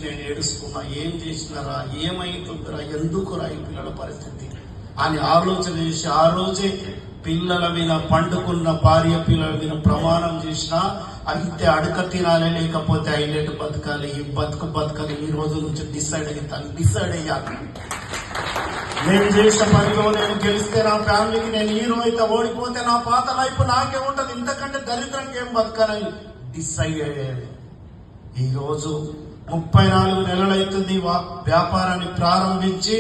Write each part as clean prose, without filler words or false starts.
నేను ఏడుస్తున్నా, ఏం చేసినారా, ఏమైతుందిరా, ఎందుకురా ఈ పిల్లల పరిస్థితి అని ఆలోచన చేసి ఆ రోజే పిల్లల మీద పండుకున్న భార్య పిల్లల మీద ప్రమాణం చేసిన అయితే అడక తినాలి, లేకపోతే హైలైట్ బతకాలి, ఈ బతకాలి, ఈ రోజు నుంచి డిసైడ్ అయ్యాను. నేను చేసిన పనిలో నేను గెలిస్తే నా ఫ్యామిలీకి నేను హీరో అయితే, ఓడిపోతే నా పాత లైఫ్ నాకే ఉంటది, ఇంతకంటే దరిద్రంగా ఏం బతకాలని డిసైడ్ అయ్యేది. ఈరోజు 34 నెలలైతుంది వ్యాపారాన్ని ప్రారంభించి.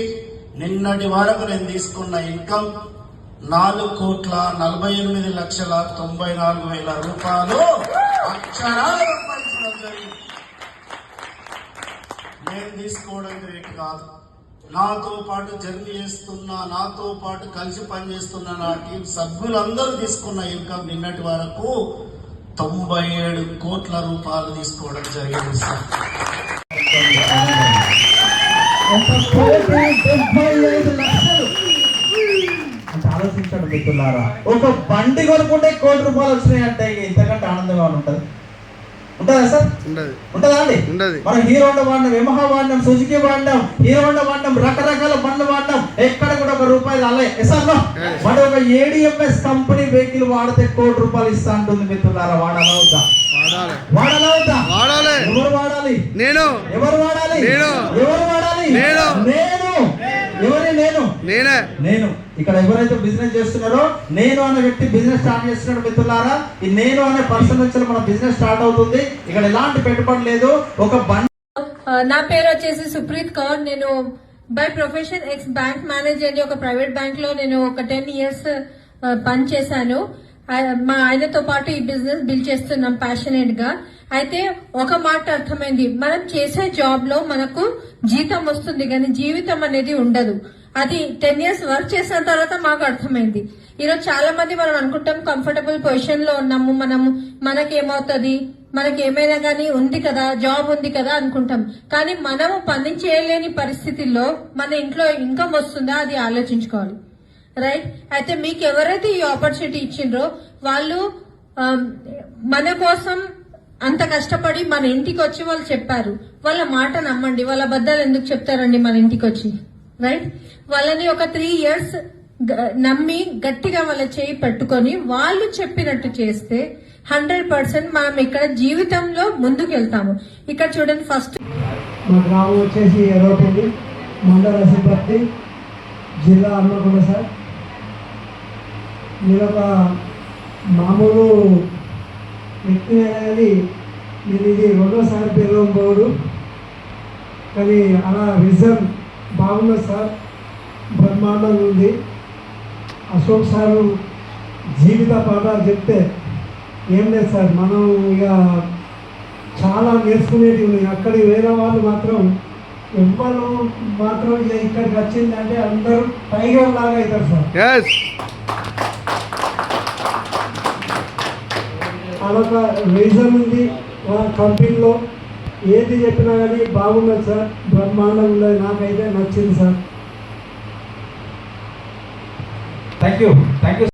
నిన్నటి వరకు నేను తీసుకున్న ఇన్కమ్ 4,48,94,000 రూపాయలు అక్షరాల సంపాదించడం జరిగింది. నేను తీసుకోవడం గ్రేట్ కాదు, నాతో పాటు జర్నీ చేస్తున్న, నాతో పాటు కలిసి పనిచేస్తున్న నా టీం సభ్యులందరూ తీసుకున్న ఇన్కమ్ నిన్నటి వరకు 97 కోట్ల రూపాయలు తీసుకోవడం జరిగింది సార్. ఆలోచించండి మిత్రులారా, ఒక బండి కొనుక్కుంటే 1 కోటి రూపాయలు వచ్చినాయి అంటే ఇంతకంటే ఆనందంగా ఉంటుందా సార్? ఉంటుందా అండి? మనం హీరో హోండా వాడినాం, యమహా వాడినాం, సుజుకి వాడినాం, హీరో హోండా వాడినాం, రకరకాల బండ్లు వాడినాం, ఎక్కడ కూడా 1 రూపాయి రాలే సార్. మరి ఒక ADMS కంపెనీ వెహికల్ వాడితే 1 కోటి రూపాయలు ఇస్తా అంటుంది మిత్రులారా. వాడాలా వద్దా? ఎవరు వాడాలి? నేను. ఎవరు వాడాలి? ఎవరు వాడాలి? నేను. ఇక్కడ ఎవరైతే బిజినెస్ చేస్తున్నారో, నేను అనే వ్యక్తి బిజినెస్ స్టార్ట్ చేస్తున్నాడు మిత్రులారా. ఈ నేను అనే పర్సన్ నుంచి మన బిజినెస్ స్టార్ట్ అవుతుంది. ఇక్కడ ఎలాంటి పెట్టుబడి లేదు. ఒక నా పేరు వచ్చేసి సుప్రీత్ కౌర్. నేను by profession X bank manager. ఒక ప్రైవేట్ బ్యాంక్ లో నేను ఒక 10 years పని చేశాను. మా ఆయనతో పాటు ఈ బిజినెస్ బిల్డ్ చేస్తున్నాం ప్యాషనేట్ గా. అయితే ఒక మాట అర్థమైంది, మనం చేసే జాబ్ లో మనకు జీతం వస్తుంది కానీ జీవితం అనేది ఉండదు. అది 10 years వర్క్ చేసిన తర్వాత మాకు అర్థమైంది. ఈరోజు చాలా మంది మనం అనుకుంటాం కంఫర్టబుల్ పొజిషన్ లో ఉన్నాము, మనకేమవుతుంది, మనకేమైనా కానీ ఉంది కదా, జాబ్ ఉంది కదా అనుకుంటాం. కానీ మనము పని చేయలేని పరిస్థితుల్లో మన ఇంట్లో ఇన్కమ్ వస్తుందా అది ఆలోచించుకోవాలి, రైట్? అయితే మీకు ఎవరైతే ఈ ఆపర్చునిటీ ఇచ్చిండ్రో వాళ్ళు మన కోసం అంత కష్టపడి మన ఇంటికి వచ్చి వాళ్ళు చెప్పారు. వాళ్ళ మాట నమ్మండి. వాళ్ళ అబద్ధాలు ఎందుకు చెప్తారండి మన ఇంటికి వచ్చి, రైట్? వాళ్ళని ఒక 3 years నమ్మి గట్టిగా వాళ్ళ చేయి పెట్టుకొని వాళ్ళు చెప్పినట్టు చేస్తే 100% మనం ఇక్కడ జీవితంలో ముందుకు వెళ్తాము. ఇక్కడ చూడండి, ఫస్ట్ మా గ్రామం వచ్చేసి ఎర్రపల్లి, మండల సిబ్బంది, జిల్లా హన్మకొండ సార్. నేను ఒక మామూలు వ్యక్తి కానీ నేను ఇది 2వ పిలవబోడు, కానీ అలా రిజల్ట్ బాగున్నది సార్, బ్రహ్మాండంగా ఉంది. అశోక్ సారు జీవిత పాఠాలు చెప్తే ఏం లేదు సార్, మనం ఇక చాలా నేర్చుకునేవి ఉన్నాయి. అక్కడికి వేరే వాళ్ళు మాత్రం ఎవ్వరు మాత్రం ఇక ఇక్కడికి వచ్చిందంటే అందరూ టైగర్ లాగా అవుతారు సార్. అదొక రీజన్ ఉంది కంపెనీలో. ఏది చెప్పినా కానీ బాగున్నది సార్, బ్రహ్మాండంగా ఉన్నది, నాకైతే నచ్చింది సార్. Thank you.